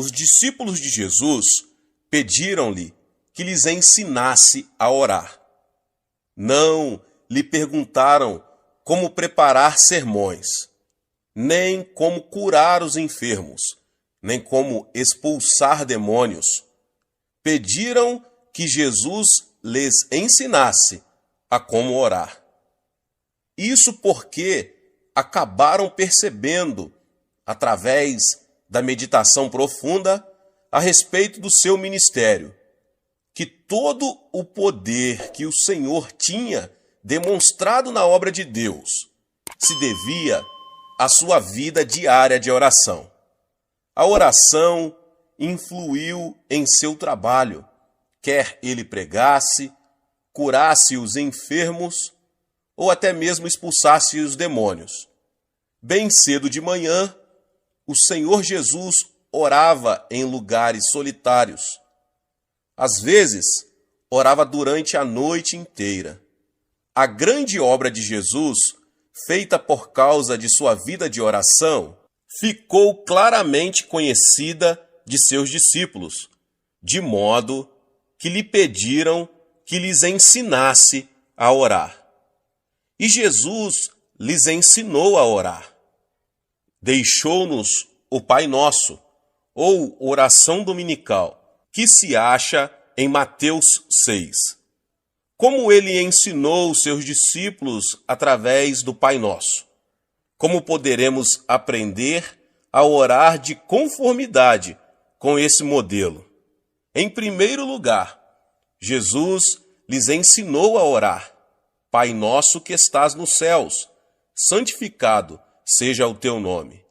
Os discípulos de Jesus pediram-lhe que lhes ensinasse a orar. Não lhe perguntaram como preparar sermões, nem como curar os enfermos, nem como expulsar demônios. Pediram que Jesus lhes ensinasse a como orar. Isso porque acabaram percebendo, através da meditação profunda a respeito do seu ministério, que todo o poder que o Senhor tinha demonstrado na obra de Deus se devia à sua vida diária de oração. A oração influiu em seu trabalho, quer ele pregasse, curasse os enfermos ou até mesmo expulsasse os demônios. Bem cedo de manhã, o Senhor Jesus orava em lugares solitários. Às vezes, orava durante a noite inteira. A grande obra de Jesus, feita por causa de sua vida de oração, ficou claramente conhecida de seus discípulos, de modo que lhe pediram que lhes ensinasse a orar. E Jesus lhes ensinou a orar. Deixou-nos o Pai Nosso, ou oração dominical, que se acha em Mateus 6. Como ele ensinou os seus discípulos através do Pai Nosso? Como poderemos aprender a orar de conformidade com esse modelo? Em primeiro lugar, Jesus lhes ensinou a orar: Pai nosso que estás nos céus, santificado seja o teu nome.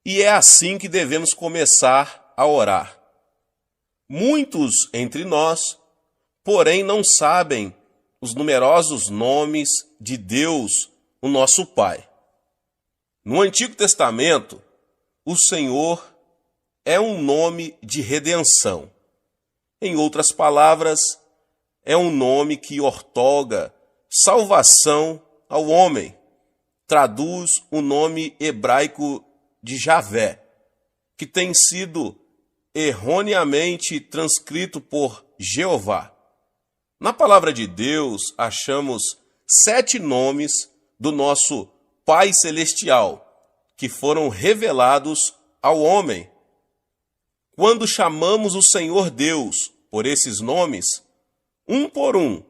E é assim que devemos começar a orar. Muitos entre nós, porém, não sabem os numerosos nomes de Deus, o nosso Pai. No Antigo Testamento, o Senhor é um nome de redenção. Em outras palavras, é um nome que outorga salvação ao homem. Traduz o nome hebraico de Javé, que tem sido erroneamente transcrito por Jeová. Na palavra de Deus, achamos 7 nomes do nosso Pai Celestial, que foram revelados ao homem. Quando chamamos o Senhor Deus por esses nomes, um por um,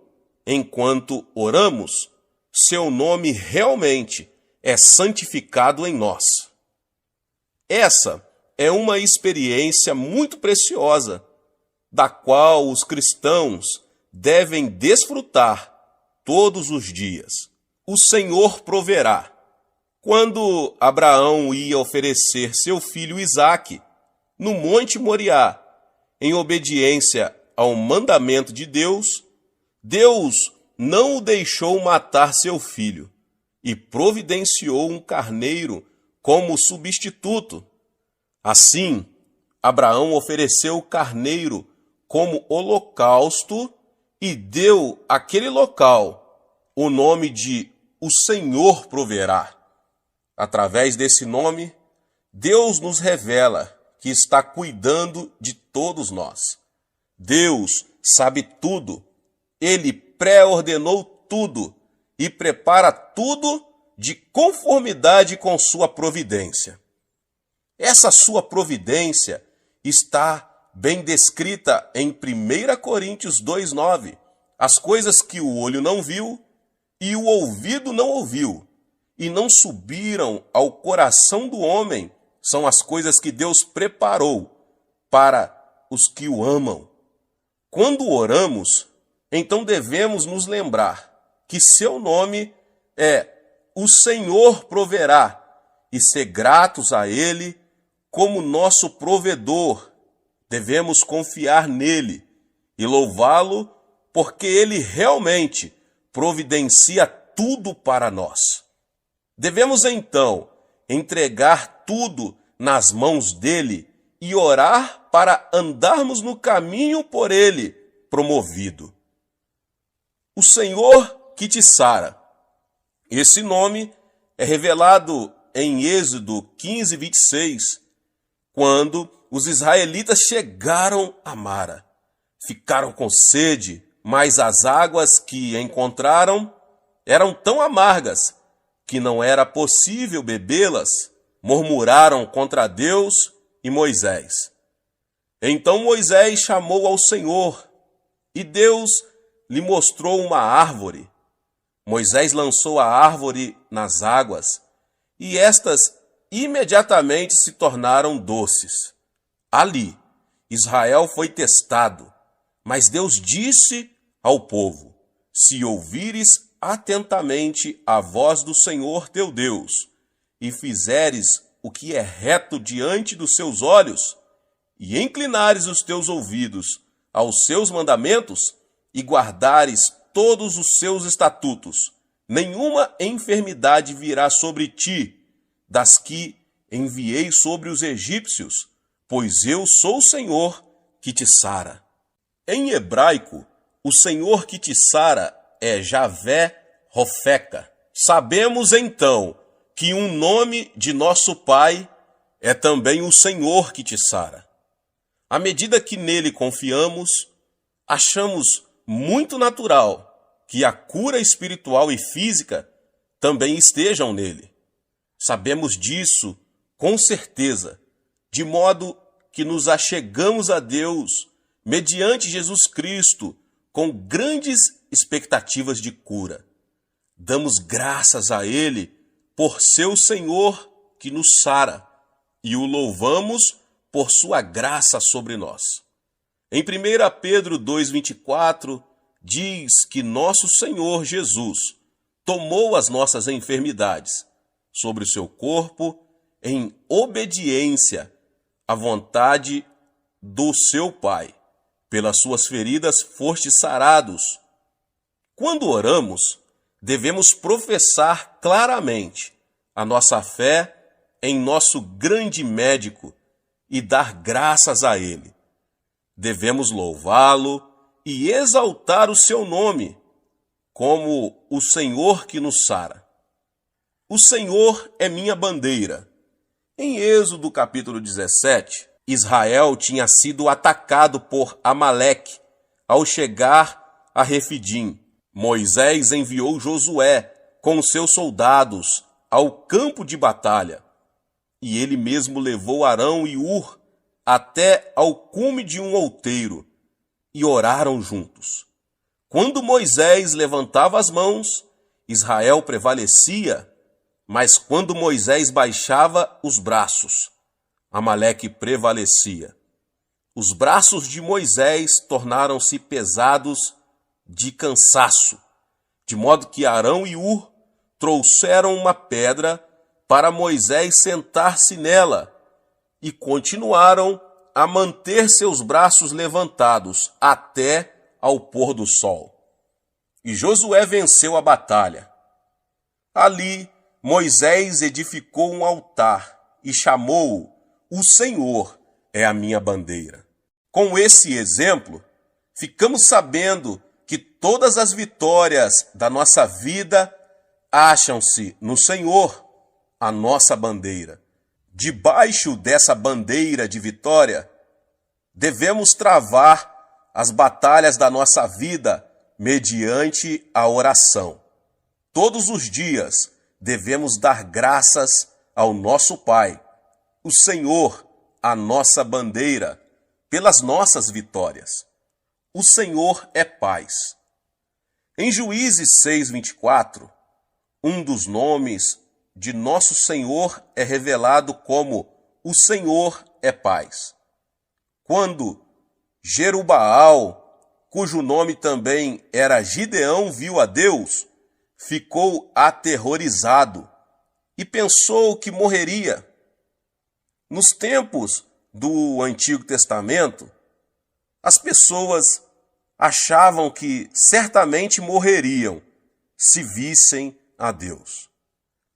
enquanto oramos, seu nome realmente é santificado em nós. Essa é uma experiência muito preciosa, da qual os cristãos devem desfrutar todos os dias. O Senhor proverá. Quando Abraão ia oferecer seu filho Isaque no Monte Moriá, em obediência ao mandamento de Deus, Deus não o deixou matar seu filho e providenciou um carneiro como substituto. Assim, Abraão ofereceu o carneiro como holocausto e deu àquele local o nome de O Senhor Proverá. Através desse nome, Deus nos revela que está cuidando de todos nós. Deus sabe tudo, Ele pré-ordenou tudo e prepara tudo de conformidade com sua providência. Essa sua providência está bem descrita em 1 Coríntios 2,9. As coisas que o olho não viu e o ouvido não ouviu, e não subiram ao coração do homem, são as coisas que Deus preparou para os que o amam. Quando oramos, então devemos nos lembrar que seu nome é O Senhor Proverá e ser gratos a Ele como nosso provedor. Devemos confiar nele e louvá-lo porque ele realmente providencia tudo para nós. Devemos então entregar tudo nas mãos dele e orar para andarmos no caminho por ele promovido. O Senhor que te sara. Esse nome é revelado em Êxodo 15, 26, quando os israelitas chegaram a Mara. Ficaram com sede, mas as águas que encontraram eram tão amargas que não era possível bebê-las. Murmuraram contra Deus e Moisés. Então Moisés chamou ao Senhor, e Deus lhe mostrou uma árvore. Moisés lançou a árvore nas águas, e estas imediatamente se tornaram doces. Ali, Israel foi testado, mas Deus disse ao povo: se ouvires atentamente a voz do Senhor teu Deus, e fizeres o que é reto diante dos seus olhos, e inclinares os teus ouvidos aos seus mandamentos, e guardares todos os seus estatutos, nenhuma enfermidade virá sobre ti, das que enviei sobre os egípcios, pois eu sou o Senhor que te sara. Em hebraico, o Senhor que te sara é Javé Rofeca. Sabemos então que um nome de nosso Pai é também o Senhor que te sara. À medida que nele confiamos, achamos muito natural que a cura espiritual e física também estejam nele. Sabemos disso com certeza, de modo que nos achegamos a Deus mediante Jesus Cristo com grandes expectativas de cura. Damos graças a Ele por ser o Senhor que nos sara e o louvamos por sua graça sobre nós. Em 1 Pedro 2,24, diz que nosso Senhor Jesus tomou as nossas enfermidades sobre o seu corpo em obediência à vontade do seu Pai. Pelas suas feridas fostes sarados. Quando oramos, devemos professar claramente a nossa fé em nosso grande médico e dar graças a Ele. Devemos louvá-lo e exaltar o seu nome como o Senhor que nos sara. O Senhor é minha bandeira. Em Êxodo capítulo 17, Israel tinha sido atacado por Amaleque ao chegar a Refidim. Moisés enviou Josué com seus soldados ao campo de batalha, e ele mesmo levou Arão e Ur até ao cume de um outeiro, e oraram juntos. Quando Moisés levantava as mãos, Israel prevalecia, mas quando Moisés baixava os braços, Amaleque prevalecia. Os braços de Moisés tornaram-se pesados de cansaço, de modo que Arão e Ur trouxeram uma pedra para Moisés sentar-se nela e continuaram a manter seus braços levantados até ao pôr do sol. E Josué venceu a batalha. Ali, Moisés edificou um altar e chamou-o: O Senhor é a minha bandeira. Com esse exemplo, ficamos sabendo que todas as vitórias da nossa vida acham-se no Senhor, a nossa bandeira. Debaixo dessa bandeira de vitória, devemos travar as batalhas da nossa vida mediante a oração. Todos os dias devemos dar graças ao nosso Pai, o Senhor, a nossa bandeira, pelas nossas vitórias. O Senhor é paz. Em Juízes 6:24, um dos nomes de nosso Senhor é revelado como o Senhor é paz. Quando Jerubaal, cujo nome também era Gideão, viu a Deus, ficou aterrorizado e pensou que morreria. Nos tempos do Antigo Testamento, as pessoas achavam que certamente morreriam se vissem a Deus.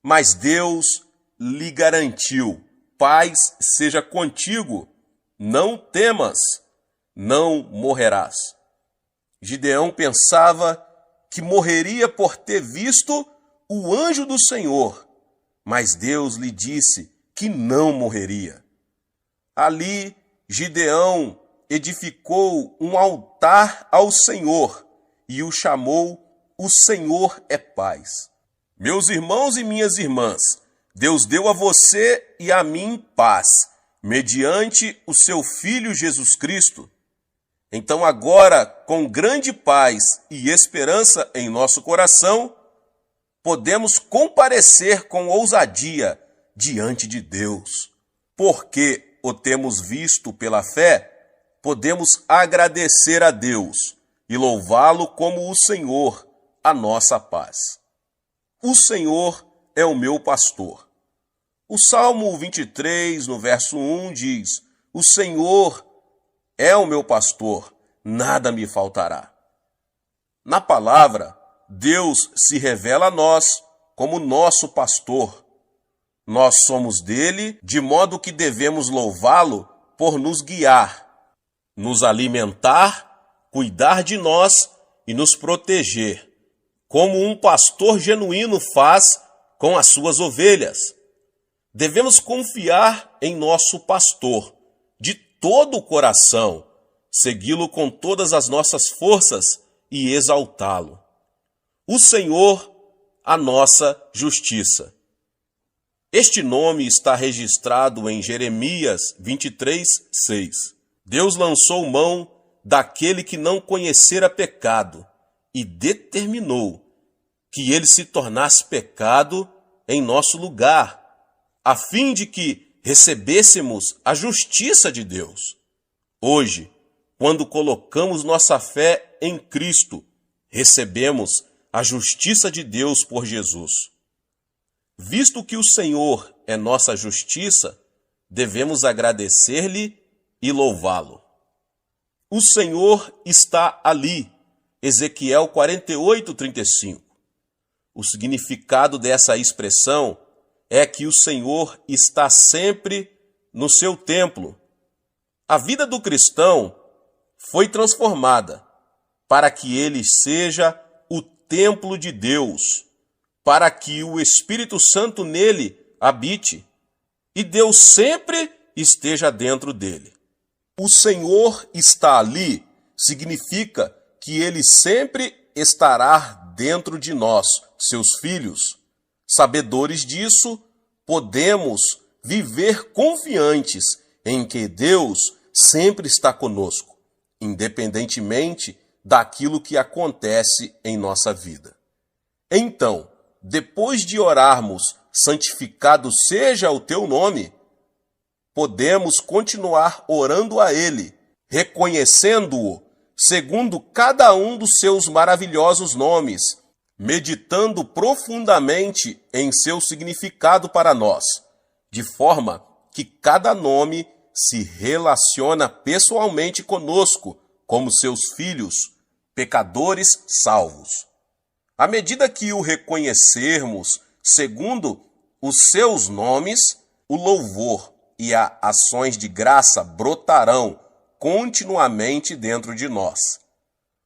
Mas Deus lhe garantiu: paz seja contigo, não temas, não morrerás. Gideão pensava que morreria por ter visto o anjo do Senhor, mas Deus lhe disse que não morreria. Ali, Gideão edificou um altar ao Senhor e o chamou "O Senhor é Paz". Meus irmãos e minhas irmãs, Deus deu a você e a mim paz, mediante o seu Filho Jesus Cristo. Então agora, com grande paz e esperança em nosso coração, podemos comparecer com ousadia diante de Deus. Porque o temos visto pela fé, podemos agradecer a Deus e louvá-lo como o Senhor, a nossa paz. O Senhor é o meu pastor. O Salmo 23, no verso 1, diz: "O Senhor é o meu pastor, nada me faltará". Na palavra, Deus se revela a nós como nosso pastor. Nós somos dele, de modo que devemos louvá-lo por nos guiar, nos alimentar, cuidar de nós e nos proteger, como um pastor genuíno faz com as suas ovelhas. Devemos confiar em nosso pastor de todo o coração, segui-lo com todas as nossas forças e exaltá-lo. O Senhor, a nossa justiça. Este nome está registrado em Jeremias 23, 6. Deus lançou mão daquele que não conhecera pecado e determinou que ele se tornasse pecado em nosso lugar, a fim de que recebêssemos a justiça de Deus. Hoje, quando colocamos nossa fé em Cristo, recebemos a justiça de Deus por Jesus. Visto que o Senhor é nossa justiça, devemos agradecer-lhe e louvá-lo. O Senhor está ali. Ezequiel 48, 35. O significado dessa expressão é que o Senhor está sempre no seu templo. A vida do cristão foi transformada para que ele seja o templo de Deus, para que o Espírito Santo nele habite e Deus sempre esteja dentro dele. O Senhor está ali significa que ele sempre estará dentro de nós, seus filhos. Sabedores disso, podemos viver confiantes em que Deus sempre está conosco, independentemente daquilo que acontece em nossa vida. Então, depois de orarmos, santificado seja o teu nome, podemos continuar orando a Ele, reconhecendo-o segundo cada um dos seus maravilhosos nomes, meditando profundamente em seu significado para nós, de forma que cada nome se relaciona pessoalmente conosco como seus filhos, pecadores salvos. À medida que o reconhecermos segundo os seus nomes, o louvor e as ações de graça brotarão continuamente dentro de nós.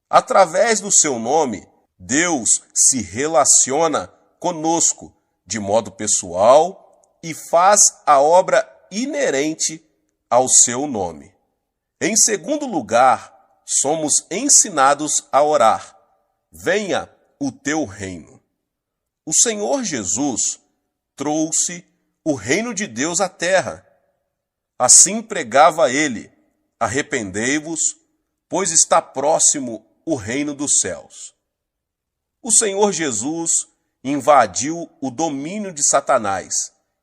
Através do seu nome, Deus se relaciona conosco de modo pessoal e faz a obra inerente ao seu nome. Em segundo lugar, somos ensinados a orar: venha o teu reino. O Senhor Jesus trouxe o reino de Deus à terra. Assim pregava ele: arrependei-vos, pois está próximo o reino dos céus. O Senhor Jesus invadiu o domínio de Satanás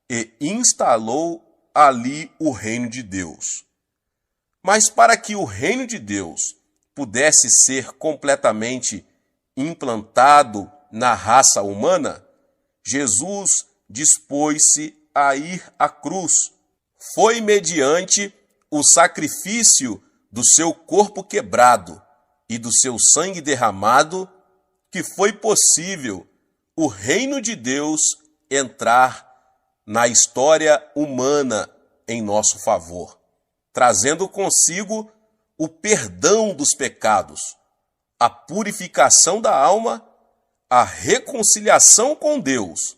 e instalou ali o reino de Deus. Mas para que o reino de Deus pudesse ser completamente implantado na raça humana, Jesus dispôs-se a ir à cruz. Foi mediante o sacrifício do seu corpo quebrado e do seu sangue derramado que foi possível o reino de Deus entrar na história humana em nosso favor, trazendo consigo o perdão dos pecados, a purificação da alma, a reconciliação com Deus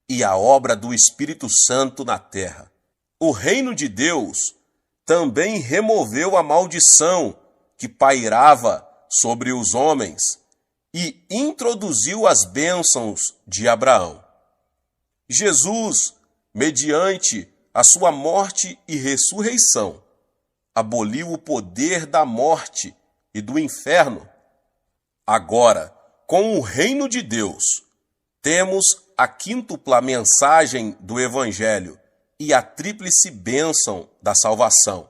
e a obra do Espírito Santo na terra. O reino de Deus também removeu a maldição que pairava sobre os homens e introduziu as bênçãos de Abraão. Jesus, mediante a sua morte e ressurreição, aboliu o poder da morte e do inferno. Agora, com o reino de Deus, temos a quíntupla mensagem do Evangelho e a tríplice bênção da salvação.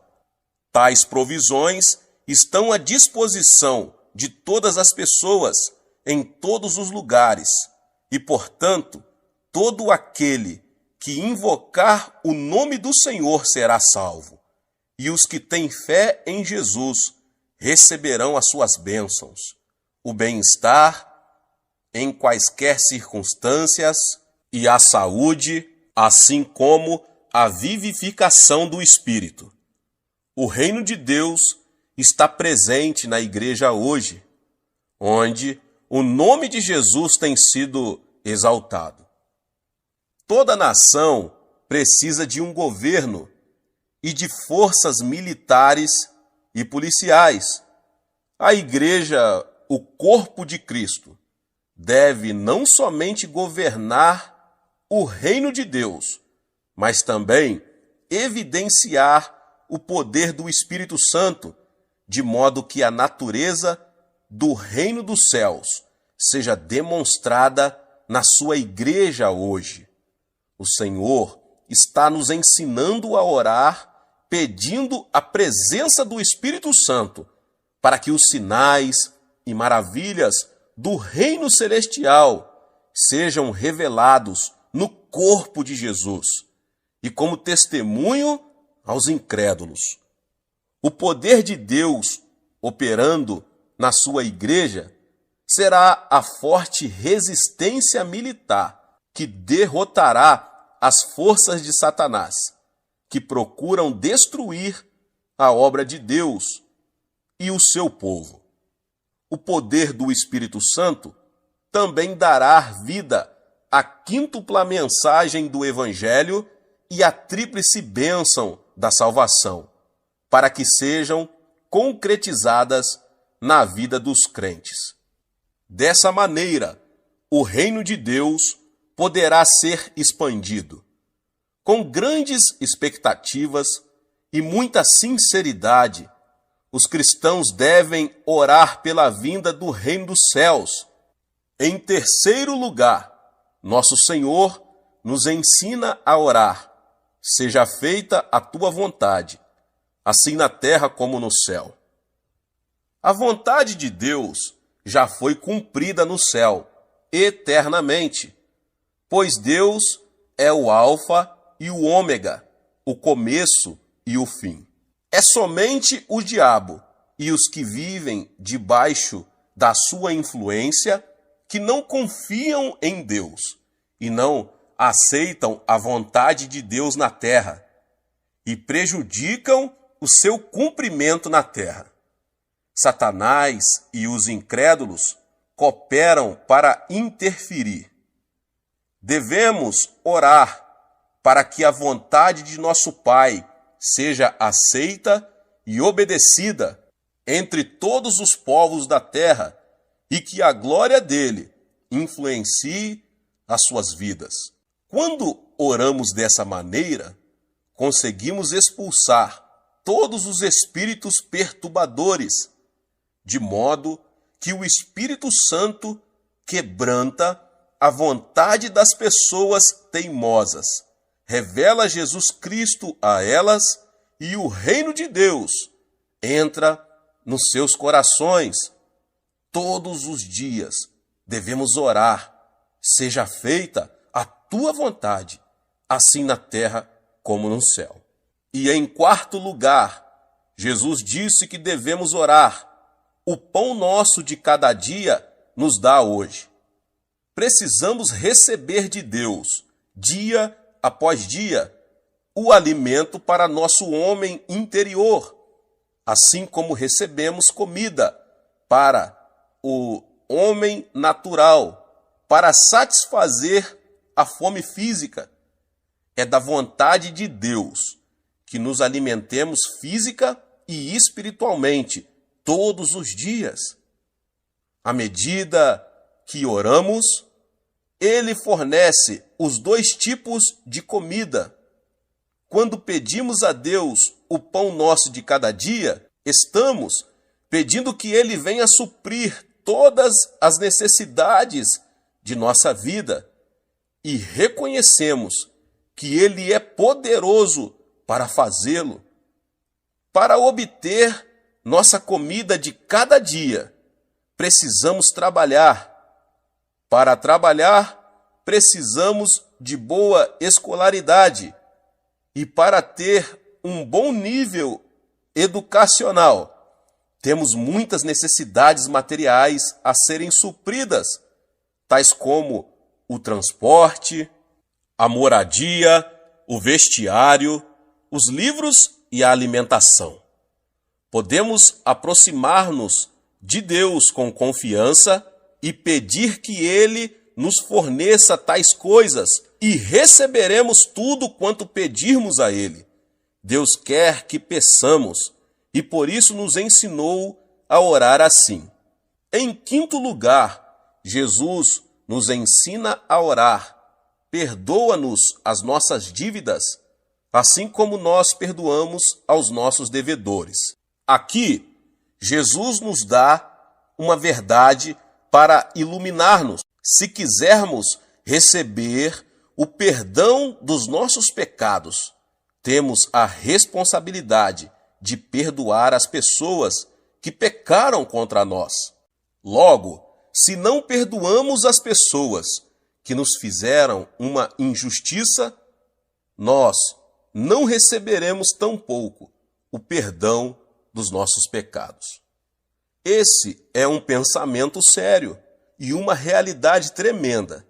Tais provisões estão à disposição de todas as pessoas, em todos os lugares, e, portanto, todo aquele que invocar o nome do Senhor será salvo, e os que têm fé em Jesus receberão as suas bênçãos, o bem-estar em quaisquer circunstâncias e a saúde, assim como a vivificação do Espírito. O reino de Deus está presente na igreja hoje, onde o nome de Jesus tem sido exaltado. Toda nação precisa de um governo e de forças militares e policiais. A igreja, o corpo de Cristo, deve não somente governar o reino de Deus, mas também evidenciar o poder do Espírito Santo, de modo que a natureza do reino dos céus seja demonstrada na sua igreja hoje. O Senhor está nos ensinando a orar, pedindo a presença do Espírito Santo, para que os sinais e maravilhas do reino celestial sejam revelados no corpo de Jesus e como testemunho aos incrédulos. O poder de Deus operando na sua igreja será a forte resistência militar que derrotará as forças de Satanás, que procuram destruir a obra de Deus e o seu povo. O poder do Espírito Santo também dará vida à quíntupla mensagem do Evangelho e à tríplice bênção da salvação, para que sejam concretizadas na vida dos crentes. Dessa maneira, o reino de Deus poderá ser expandido. Com grandes expectativas e muita sinceridade, os cristãos devem orar pela vinda do reino dos céus. Em terceiro lugar, nosso Senhor nos ensina a orar: seja feita a tua vontade, assim na terra como no céu. A vontade de Deus já foi cumprida no céu, eternamente, pois Deus é o Alfa e o Ômega, o começo e o fim. É somente o diabo e os que vivem debaixo da sua influência que não confiam em Deus e não aceitam a vontade de Deus na terra e prejudicam o seu cumprimento na terra. Satanás e os incrédulos cooperam para interferir. Devemos orar para que a vontade de nosso Pai seja aceita e obedecida entre todos os povos da terra e que a glória dele influencie as suas vidas. Quando oramos dessa maneira, conseguimos expulsar todos os espíritos perturbadores, de modo que o Espírito Santo quebranta a vontade das pessoas teimosas, revela Jesus Cristo a elas e o reino de Deus entra nos seus corações. Todos os dias devemos orar: seja feita a tua vontade, assim na terra como no céu. E em quarto lugar, Jesus disse que devemos orar: o pão nosso de cada dia nos dá hoje. Precisamos receber de Deus, dia após dia, o alimento para nosso homem interior, assim como recebemos comida para o homem natural, para satisfazer a fome física. É da vontade de Deus que nos alimentemos física e espiritualmente todos os dias. À medida que oramos, Ele fornece os dois tipos de comida. Quando pedimos a Deus o pão nosso de cada dia, estamos pedindo que Ele venha suprir todas as necessidades de nossa vida e reconhecemos que Ele é poderoso para fazê-lo. Para obter nossa comida de cada dia, precisamos trabalhar. Para trabalhar, precisamos de boa escolaridade. E para ter um bom nível educacional, temos muitas necessidades materiais a serem supridas, tais como o transporte, a moradia, o vestiário, os livros e a alimentação. Podemos aproximar-nos de Deus com confiança e pedir que Ele nos forneça tais coisas e receberemos tudo quanto pedirmos a Ele. Deus quer que peçamos e por isso nos ensinou a orar assim. Em quinto lugar, Jesus nos ensina a orar. Perdoa-nos as nossas dívidas, assim como nós perdoamos aos nossos devedores. Aqui, Jesus nos dá uma verdade para iluminar-nos. Se quisermos receber o perdão dos nossos pecados, temos a responsabilidade de perdoar as pessoas que pecaram contra nós. Logo, se não perdoamos as pessoas que nos fizeram uma injustiça, nós não receberemos tampouco o perdão dos nossos pecados. Esse é um pensamento sério e uma realidade tremenda.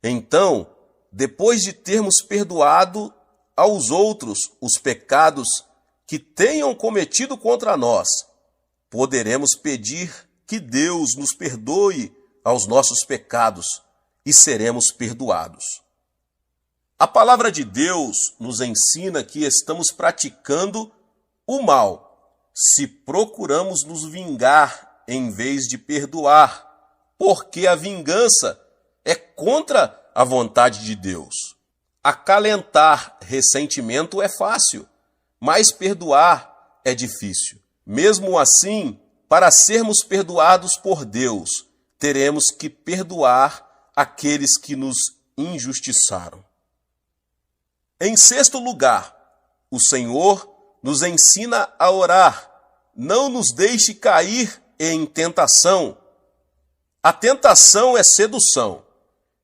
Então, depois de termos perdoado aos outros os pecados que tenham cometido contra nós, poderemos pedir que Deus nos perdoe aos nossos pecados e seremos perdoados. A palavra de Deus nos ensina que estamos praticando o mal se procuramos nos vingar em vez de perdoar, porque a vingança é contra a vontade de Deus. Acalentar ressentimento é fácil, mas perdoar é difícil. Mesmo assim, para sermos perdoados por Deus, teremos que perdoar aqueles que nos injustiçaram. Em sexto lugar, o Senhor nos ensina a orar. Não nos deixe cair em tentação. A tentação é sedução,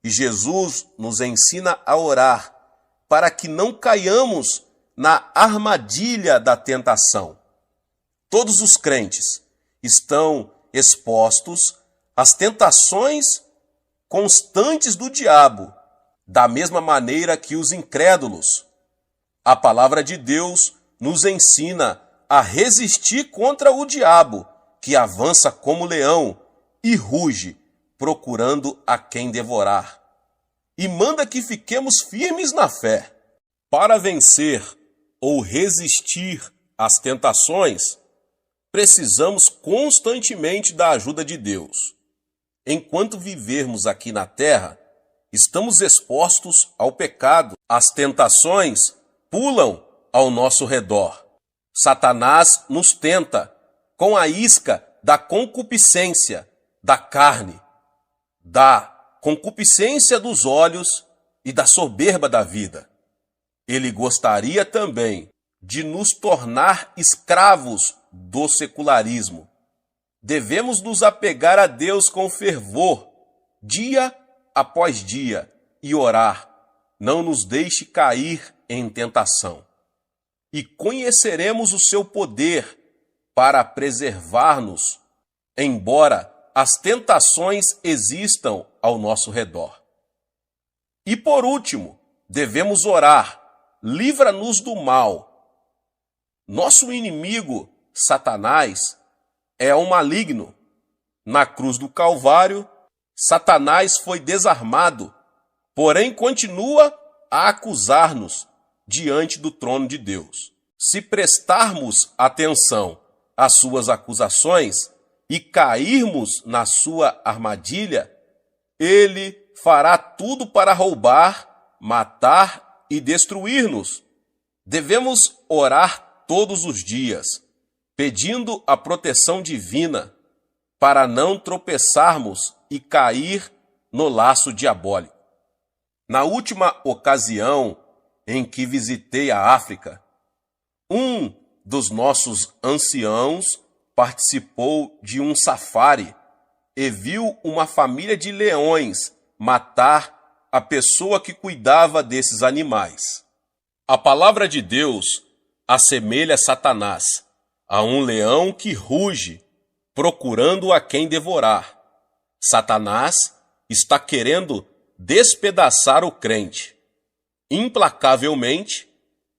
e Jesus nos ensina a orar para que não caiamos na armadilha da tentação. Todos os crentes estão expostos às tentações constantes do diabo, da mesma maneira que os incrédulos. A palavra de Deus nos ensina a resistir contra o diabo, que avança como leão e ruge, procurando a quem devorar. E manda que fiquemos firmes na fé. Para vencer ou resistir às tentações, precisamos constantemente da ajuda de Deus. Enquanto vivermos aqui na terra, estamos expostos ao pecado. As tentações pulam ao nosso redor. Satanás nos tenta com a isca da concupiscência da carne, da concupiscência dos olhos e da soberba da vida. Ele gostaria também de nos tornar escravos do secularismo. Devemos nos apegar a Deus com fervor, dia após dia, e orar. Não nos deixe cair em tentação. E conheceremos o seu poder para preservar-nos, embora as tentações existam ao nosso redor. E por último, devemos orar, livra-nos do mal. Nosso inimigo, Satanás, é um maligno. Na cruz do Calvário, Satanás foi desarmado, porém continua a acusar-nos diante do trono de Deus. Se prestarmos atenção às suas acusações e cairmos na sua armadilha, ele fará tudo para roubar, matar e destruir-nos. Devemos orar todos os dias, pedindo a proteção divina para não tropeçarmos e cair no laço diabólico. Na última ocasião em que visitei a África, um dos nossos anciãos participou de um safari e viu uma família de leões matar a pessoa que cuidava desses animais. A palavra de Deus assemelha Satanás a um leão que ruge, procurando a quem devorar. Satanás está querendo despedaçar o crente, implacavelmente,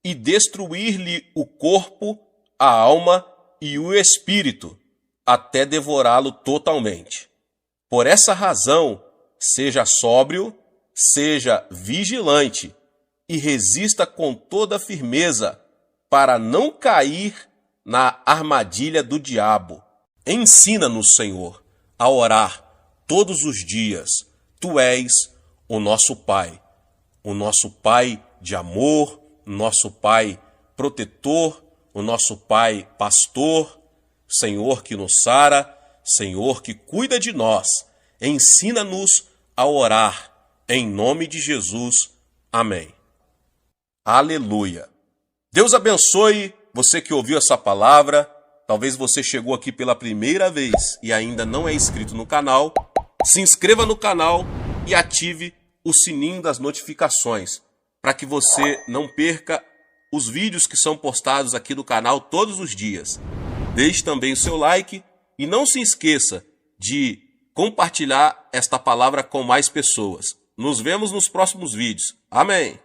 e destruir-lhe o corpo, a alma e o espírito, até devorá-lo totalmente. Por essa razão, seja sóbrio, seja vigilante e resista com toda firmeza para não cair na armadilha do diabo. Ensina-nos, Senhor, a orar todos os dias. Tu és o nosso Pai de amor, nosso Pai protetor, o nosso Pai pastor, Senhor que nos sara, Senhor que cuida de nós. Ensina-nos a orar, em nome de Jesus. Amém. Aleluia. Deus abençoe você que ouviu essa palavra. Talvez você chegou aqui pela primeira vez e ainda não é inscrito no canal. Se inscreva no canal e ative o sininho das notificações, para que você não perca os vídeos que são postados aqui no canal todos os dias. Deixe também o seu like e não se esqueça de compartilhar esta palavra com mais pessoas. Nos vemos nos próximos vídeos. Amém!